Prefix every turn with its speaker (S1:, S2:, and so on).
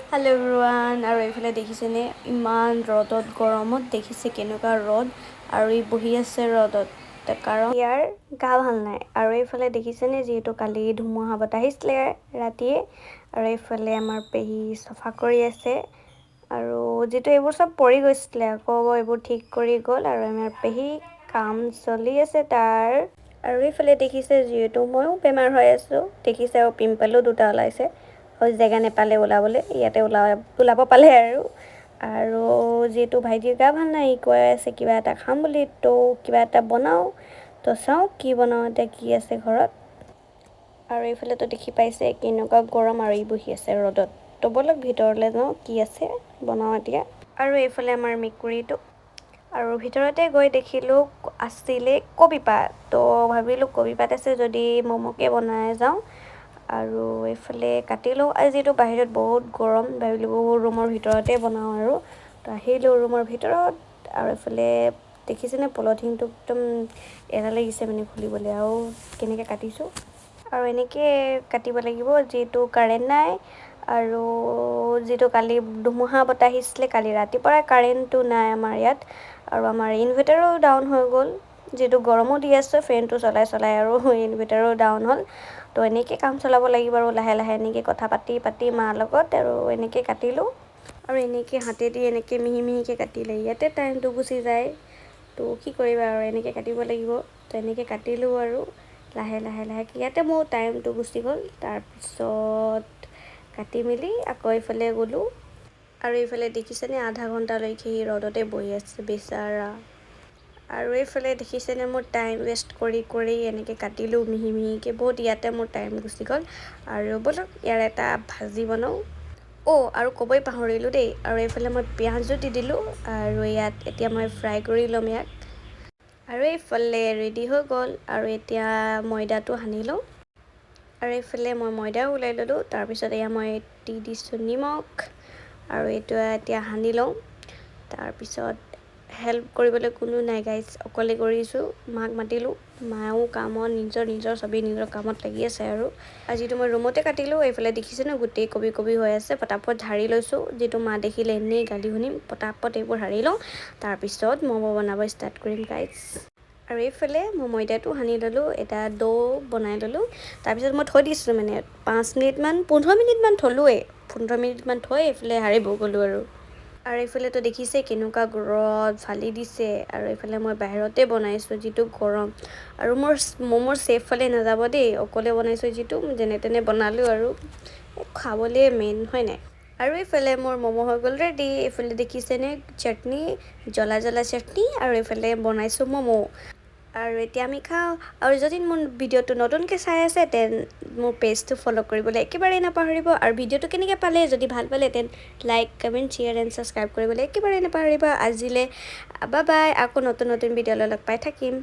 S1: hello' everyone আৰু এইফালে দেখিছেনে ইমান ৰ'দত গৰমত দেখিছে কেনেকুৱা ৰ'দ আৰু ই বহি আছে ৰ'দত কাৰণ ইয়াৰ গা ভাল নাই আৰু এইফালে দেখিছেনে যিহেতু কালি ধুমুহা বতাহ আহিছিলে ৰাতিয়ে আৰু এইফালে আমাৰ পেহী চফা কৰি আছে আৰু যিটো এইবোৰ চব পৰি গৈছিলে আকৌ এইবোৰ ঠিক কৰি গ'ল আৰু আমাৰ পেহী কাম চলি আছে তাৰ আৰু এইফালে দেখিছে যিহেতু ময়ো বেমাৰ হৈ আছোঁ দেখিছে আৰু পিম্পলো দুটা ওলাইছে জেগা নেপালে ওলাবলৈ ইয়াতে ওলাব পালে আৰু যিহেতু ভাইটিৰ গা ভাল নাই কৈ আছে কিবা এটা খাম বুলি তো কিবা এটা বনাওঁ তো চাওঁ কি বনাওঁ এতিয়া কি আছে ঘৰত আৰু এইফালেতো দেখি পাইছে কেনেকুৱা গৰম আৰু ই বহি আছে ৰ'দত তো ব'লক ভিতৰলৈ যাওঁ কি আছে বনাওঁ এতিয়া আৰু এইফালে আমাৰ মেকুৰীটো আৰু ভিতৰতে গৈ দেখিলোঁ আছিলে কবি পাত তো ভাবিলোঁ কবি পাত আছে যদি ম'ম'কে বনাই যাওঁ আৰু এইফালে কাটি লওঁ যিহেতু বাহিৰত বহুত গৰম ভাবিলোঁ ৰুমৰ ভিতৰতে বনাওঁ আৰু তো আহিলোঁ ৰুমৰ ভিতৰত আৰু এইফালে দেখিছেনে পলিথিনটো একদম এৰা লাগিছে মানে খুলিবলৈ আৰু কেনেকৈ কাটিছোঁ আৰু এনেকৈ কাটিব লাগিব যিহেতু কাৰেণ্ট নাই আৰু যিটো কালি ধুমুহা বতাহ আহিছিলে কালি ৰাতিপুৱাই কাৰেণ্টটো নাই আমাৰ ইয়াত আৰু আমাৰ ইনভাৰ্টাৰো ডাউন হৈ গ'ল যিহেতু গৰমো দি আছে ফেনটো চলাই আৰু ইনভাৰ্টাৰো ডাউন হ'ল তো এনেকৈ কাম চলাব লাগিব আৰু লাহে লাহে এনেকৈ কথা পাতি মাৰ লগত আৰু এনেকৈ কাটিলোঁ আৰু এনেকৈ হাতেদি এনেকৈ মিহি মিহিকৈ কাটিলে ইয়াতে টাইমটো গুচি যায় তো কি কৰিবা আৰু এনেকৈ কাটিব লাগিব তো এনেকৈ কাটিলোঁ আৰু লাহে ইয়াতে মোৰ টাইমটো গুচি গ'ল তাৰপিছত কাটি মেলি আকৌ এইফালে গ'লোঁ আৰু এইফালে দেখিছেনে আধা ঘণ্টালৈকে সি ৰ'দতে বহি আছে বেচাৰা আৰু এইফালে দেখিছেনে মোৰ টাইম ৱেষ্ট কৰি এনেকৈ কাটিলোঁ মিহি মিহিকৈ বহুত ইয়াতে মোৰ টাইম গুচি গ'ল আৰু ব'লক ইয়াৰ এটা ভাজি বনাওঁ আৰু ক'বই পাহৰিলোঁ দেই আৰু এইফালে মই পিঁয়াজো দি দিলোঁ আৰু ইয়াত এতিয়া মই ফ্ৰাই কৰি ল'ম ইয়াক আৰু এইফালে ৰেডি হৈ গ'ল আৰু এতিয়া ময়দাটো সানি লওঁ আৰু এইফালে মই ময়দাও ওলাই ল'লোঁ তাৰপিছত এয়া মই দি দিছোঁ নিমখ আৰু এইটো এতিয়া সানি লওঁ তাৰপিছত হেল্প কৰিবলৈ কোনো নাই গাইজ অকলে কৰিছোঁ মাক মাতিলোঁ মায়েও কামত নিজৰ চবেই নিজৰ কামত লাগি আছে আৰু যিটো মই ৰুমতে কাটিলোঁ এইফালে দেখিছে ন গোটেই কবি হৈ আছে পটাপট ঝাৰি লৈছোঁ যিটো মা দেখিলে এনেই গালি শুনিম পটাপট এইবোৰ সাৰি লওঁ তাৰপিছত ম'ম' বনাব ষ্টাৰ্ট কৰিম গাইজ আৰু এইফালে মই ময়দাটো সানি ল'লোঁ এটা ডো বনাই ল'লোঁ তাৰপিছত মই থৈ দিছোঁ মানে 15 মিনিটমান থ'লোৱেই 15 মিনিটমান থৈ এইফালে সাৰিব গ'লোঁ আৰু এইফালেতো দেখিছে কেনেকুৱা ৰ'দ ফালি দিছে আৰু এইফালে মই বাহিৰতে বনাইছোঁ যিটো গৰম আৰু মোৰ ম'মৰ চেফ ফালে নাযাব দেই অকলে বনাইছোঁ যিটো যেনে তেনে বনালোঁ আৰু খাবলৈ মেইন হয় নাই আৰু এইফালে মোৰ ম'ম' হৈ গ'ল ৰেডি এইফালে দেখিছেনে চাটনি জ্বলা চাটনি আৰু এইফালে বনাইছোঁ ম'ম' আৰু এতিয়া আমি খাওঁ আৰু যদি মোৰ ভিডিঅ'টো নতুনকৈ চাই আছে তেন মোৰ পেজটো ফ'ল' কৰিবলৈ একেবাৰে নাপাহৰিব আৰু ভিডিঅ'টো কেনেকৈ পালে যদি ভাল পালে তেন like comment share and subscribe কৰিবলৈ একেবাৰে নাপাহৰিব আজিলৈ বাই আকৌ নতুন ভিডিঅ'লৈ লগ পাই থাকিম